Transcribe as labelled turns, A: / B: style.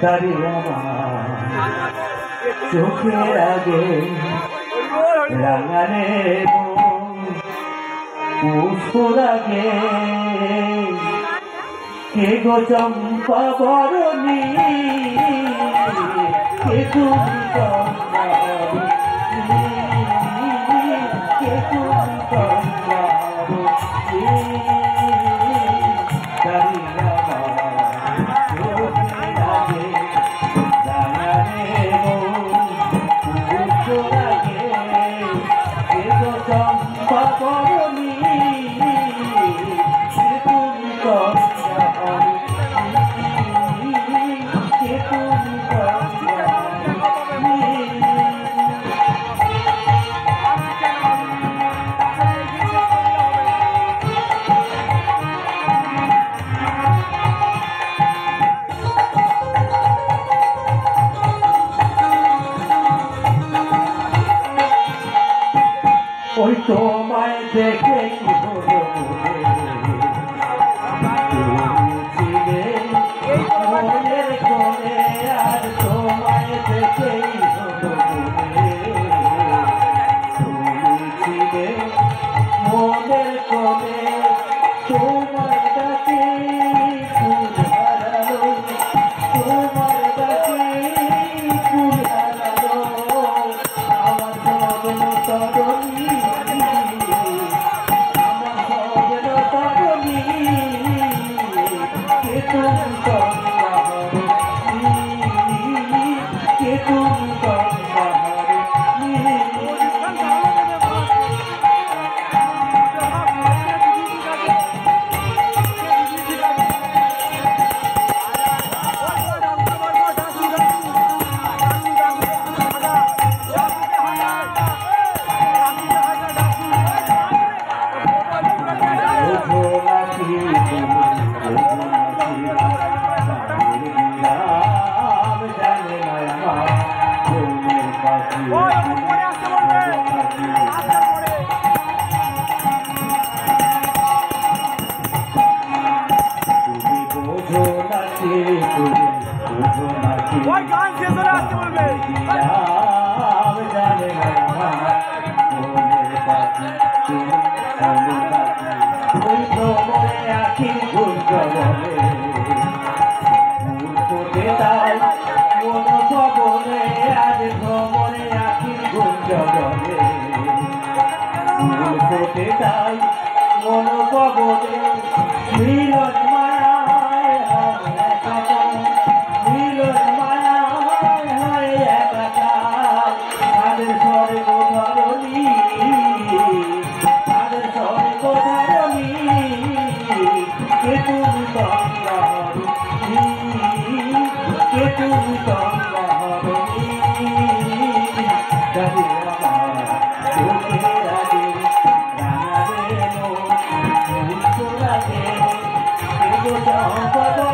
A: দাঁড়িয়ে আমার চোখের আগে রাঙারে পুষ্পরাগে কে গো চম্পা বরণী কে তুমি কে তুমি ওই তোমায় দেখে মনের কোণে আর তোমায় দেখে মনের কোণে তোমার ডাকে ফুল হারালো তোমার ডাকে ফুল হারালো আমার স্বপ্ন তরণী
B: গান শেষ হলে আসতে বলবে
A: মিলন Bye.